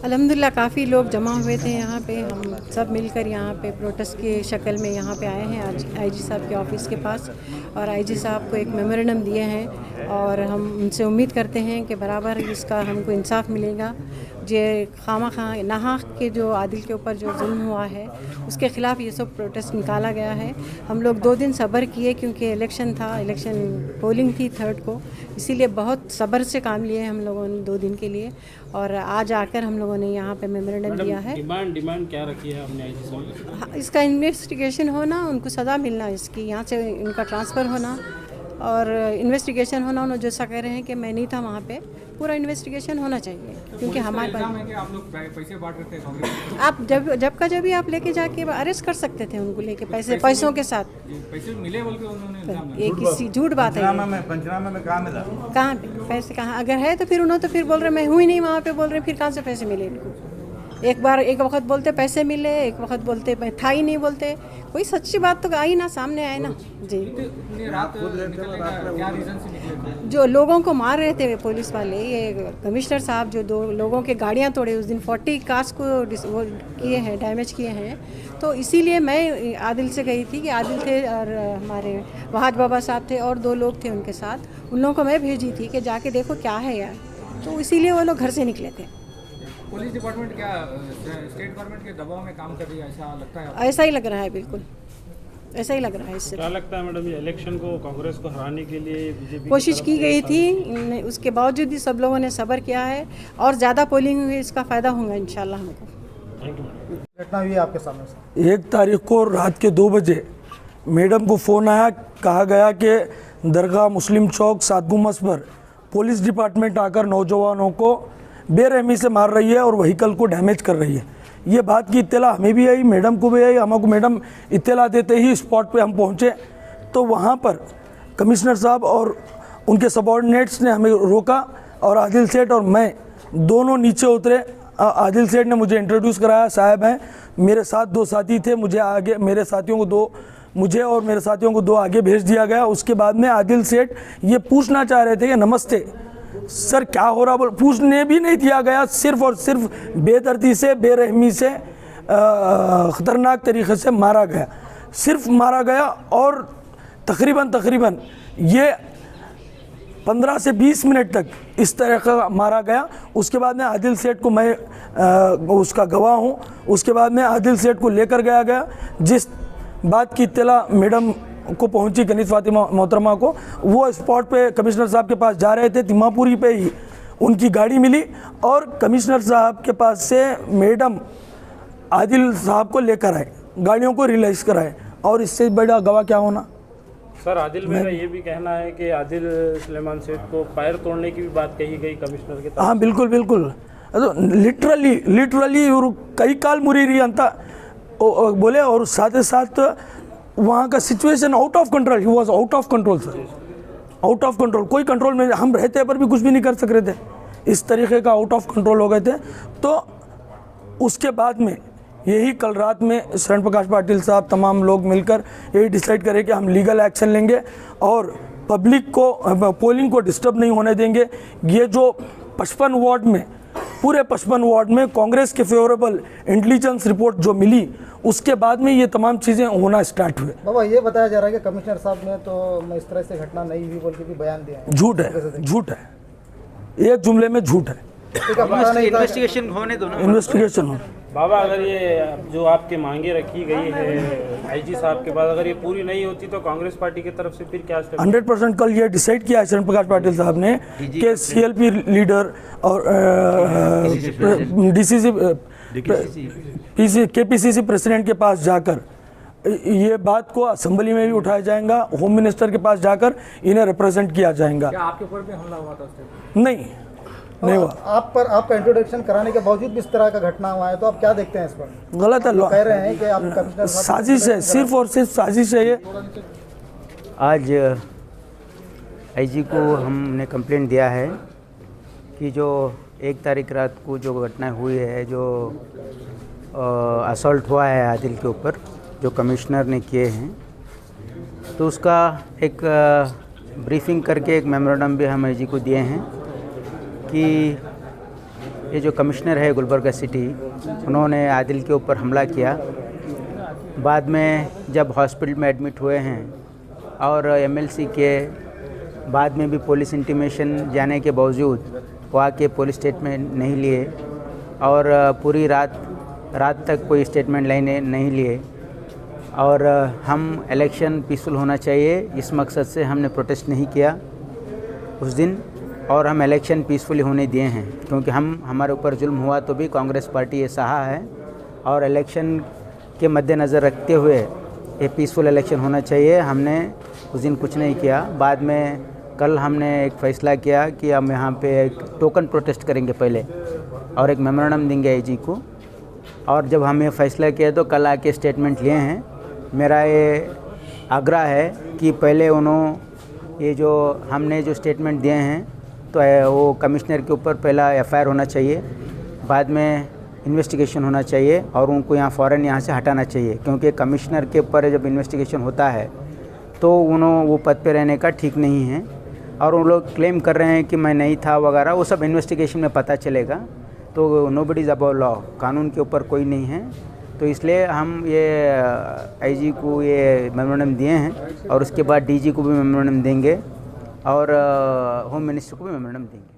अल्हम्दुलिल्लाह काफ़ी लोग जमा हुए थे यहाँ पे। हम सब मिलकर यहाँ पे प्रोटेस्ट की शक्ल में यहाँ पे आए हैं आज आईजी साहब के ऑफ़िस के पास, और आईजी साहब को एक मेमोरेंडम दिए हैं और हम उनसे उम्मीद करते हैं कि बराबर इसका हमको इंसाफ मिलेगा। जे खामा नहा के जो आदिल के ऊपर जो जुल्म हुआ है उसके ख़िलाफ़ ये सब प्रोटेस्ट निकाला गया है। हम लोग 2 दिन सब्र किए क्योंकि इलेक्शन था, इलेक्शन पोलिंग थी 3rd को, इसीलिए बहुत सब्र से काम लिए हम लोगों ने 2 दिन के लिए। और आज आकर हम लोगों ने यहाँ पे मेमोरेंडम दिया है। डिमांड क्या रखी है आपने आईजी साहब? इसका इन्वेस्टिगेशन होना, उनको सज़ा मिलना, इसकी यहाँ से इनका ट्रांसफ़र होना और इन्वेस्टिगेशन होना। उन्होंने जैसा कह रहे हैं कि मैं नहीं था वहाँ पे, पूरा इन्वेस्टिगेशन होना चाहिए क्योंकि हमारे पास है कि आप लोग पैसे बांट रहे थे कांग्रेस। आप जब भी आप लेके जाके अरेस्ट कर सकते थे उनको, लेके पैसों के साथ। पैसे मिले बोल के उन्होंने इल्जाम लगाया। ये किसी झूठ बात है। पंचनामे में कहाँ मिला? कहाँ पे पैसे, कहाँ अगर है तो फिर उन्होंने तो फिर बोल रहे मैं हुई नहीं वहाँ पे, बोल रहे फिर कहाँ से पैसे मिले इनको। एक वक्त बोलते पैसे मिले, एक वक्त बोलते मैं था ही नहीं बोलते। कोई सच्ची बात तो आई ना, सामने आए ना जी। इतनी रात निकलने का क्या रीजन से निकले थे? जो लोगों को मार रहे थे पुलिस वाले, ये कमिश्नर साहब जो 2 लोगों के गाड़ियाँ तोड़े उस दिन, 40 कार्स को वो किए हैं, डैमेज किए हैं। तो इसीलिए मैं आदिल से गई थी कि आदिल थे और हमारे वहाज बाबा साहब थे और 2 लोग थे उनके साथ, उन लोगों को मैं भेजी थी कि जाके देखो क्या है यार। तो इसीलिए वो लोग घर से निकले थे। पुलिस डिपार्टमेंट क्या स्टेट गवर्नमेंट के दबाव में काम कर रही है, ऐसा लगता है आपको? ऐसा ही लग रहा है, बिल्कुल ऐसा ही लग रहा है। इससे क्या लगता है मैडम, ये इलेक्शन को कांग्रेस को हराने के लिए बीजेपी कोशिश की गई थी, उसके बावजूद भी सब लोगों ने सब्र किया है और ज़्यादा पोलिंग हुई, इसका फ़ायदा होगा इंशाल्लाह हमको। Thank you. घटना हुई आपके सामने से। 1 तारीख को रात के 2 बजे मैडम को फ़ोन आया, कहा गया कि दरगाह मुस्लिम चौक 7 गुम्बद पर पुलिस डिपार्टमेंट आकर नौजवानों को बेरहमी से मार रही है और व्हीकल को डैमेज कर रही है। ये बात की इत्तला हमें भी आई, मैडम को भी आई। हमको मैडम इत्तला देते ही स्पॉट पे हम पहुँचे तो वहाँ पर कमिश्नर साहब और उनके सबॉर्डिनेट्स ने हमें रोका और आदिल सेठ और मैं दोनों नीचे उतरे। आदिल सेठ ने मुझे इंट्रोड्यूस कराया, साहब हैं, मेरे साथ 2 साथी थे, मुझे और मेरे साथियों को 2 आगे भेज दिया गया। उसके बाद में आदिल सेठ ये पूछना चाह रहे थे कि नमस्ते सर क्या हो रहा, बोल पूछने भी नहीं दिया गया। सिर्फ और सिर्फ बेदर्दी से, बेरहमी से, ख़तरनाक तरीक़े से मारा गया, सिर्फ मारा गया। और तकरीबन ये 15 से 20 मिनट तक इस तरह का मारा गया। उसके बाद में आदिल सेठ को, मैं उसका गवाह हूँ, उसके बाद में आदिल सेठ को लेकर गया। जिस बात की इत्तला मैडम को पहुंची, कनीज़ फातिमा मोहतरमा को, वो स्पॉट पे कमिश्नर साहब के पास जा रहे थे, तिम्मापुरी पे ही उनकी गाड़ी मिली और कमिश्नर साहब के पास से मैडम आदिल साहब को लेकर आए, गाड़ियों को रिलाइज कराए। और इससे बड़ा गवाह क्या होना। सर आदिल, मेरा ये भी कहना है कि आदिल सुलेमान सेठ को पैर तोड़ने की भी बात कही गई कमिश्नर के तरफ। हाँ बिल्कुल लिटरली इವರು कई काल मुरीरी अंत बोले। और साथ ही साथ वहाँ का situation out of control, he was out of control sir, out of control. कोई कंट्रोल में, हम रहते पर भी कुछ भी नहीं कर सक रहे थे, इस तरीके का आउट ऑफ कंट्रोल हो गए थे। तो उसके बाद में यही कल रात में शरण प्रकाश पाटिल साहब, तमाम लोग मिलकर यही डिसाइड करें कि हम लीगल एक्शन लेंगे और पब्लिक को, पोलिंग को डिस्टर्ब नहीं होने देंगे। ये जो 55 वार्ड में, पूरे 55 वार्ड में कांग्रेस के फेवरेबल इंटेलिजेंस रिपोर्ट जो मिली, उसके बाद में ये तमाम चीज़ें होना स्टार्ट हुए। बाबा ये बताया जा रहा है कि कमिश्नर साहब ने तो इस तरह से घटना नहीं हुई बोल के भी बयान दिया है। झूठ है, एक जुमले में झूठ है। इन्वेस्टिगेशन होने दो ना, इन्वेस्टिगेशन हो। बाबा, अगर ये जो आपकी मांगे रखी गई है आईजी साहब के बाद, अगर ये पूरी नहीं होती तो कांग्रेस पार्टी की तरफ से फिर क्या स्टेप? 100% कल ये डिसाइड किया है शरण प्रकाश पाटिल साहब ने कि CLP लीडर और KPCC प्रेसिडेंट के पास जाकर ये बात को असेंबली में भी उठाया जाएगा, होम मिनिस्टर के पास जाकर इन्हें रिप्रेजेंट किया जाएगा। क्या आपके ऊपर भी हमला हुआ था उस टाइम? नहीं हुआ। आप पर आपका इंट्रोडक्शन कराने के बावजूद भी इस तरह का घटना हुआ है, तो आप क्या देखते हैं इस पर? गलत है, कह रहे हैं कि आप कमिश्नर साजिश है, सिर्फ और सिर्फ साजिश है ये। आज आईजी को हमने कंप्लेंट दिया है कि जो 1 तारीख रात को जो घटना हुई है, जो असॉल्ट हुआ है आदिल के ऊपर, जो कमिश्नर ने किए हैं, तो उसका एक ब्रीफिंग करके एक मेमोरेंडम भी हम आईजी को दिए हैं कि ये जो कमिश्नर है गुलबर्गा सिटी, उन्होंने आदिल के ऊपर हमला किया। बाद में जब हॉस्पिटल में एडमिट हुए हैं और एमएलसी के बाद में भी पुलिस इंटीमेशन जाने के बावजूद वहाँ के पुलिस स्टेटमेंट नहीं लिए और पूरी रात तक कोई स्टेटमेंट लेने नहीं लिए। और हम इलेक्शन पीसफुल होना चाहिए, इस मकसद से हमने प्रोटेस्ट नहीं किया उस दिन, और हम इलेक्शन पीसफुली होने दिए हैं, क्योंकि हमारे ऊपर जुल्म हुआ तो भी कांग्रेस पार्टी ये सहा है और इलेक्शन के मद्देनज़र रखते हुए ये पीसफुल इलेक्शन होना चाहिए। हमने उस दिन कुछ नहीं किया। बाद में कल हमने एक फ़ैसला किया कि हम यहाँ पे एक टोकन प्रोटेस्ट करेंगे पहले और एक मेमोरेंडम देंगे आईजी को, और जब हम ये फ़ैसला किया तो कल आके स्टेटमेंट लिए हैं। मेरा ये आग्रह है कि पहले ये जो हमने जो स्टेटमेंट दिए हैं तो वो कमिश्नर के ऊपर पहला एफआईआर होना चाहिए, बाद में इन्वेस्टिगेशन होना चाहिए और उनको फ़ौरन यहाँ से हटाना चाहिए, क्योंकि कमिश्नर के ऊपर जब इन्वेस्टिगेशन होता है तो वो पद पे रहने का ठीक नहीं है। और उन लोग क्लेम कर रहे हैं कि मैं नहीं था वगैरह, वो सब इन्वेस्टिगेशन में पता चलेगा। तो नोबडी इज़ अबव लॉ, कानून के ऊपर कोई नहीं है। तो इसलिए हम ये आईजी को ये मेमोरेंडम दिए हैं और उसके बाद डीजी को भी मेमोरेंडम देंगे और होम मिनिस्टर को भी मेमोरेंडम देंगे।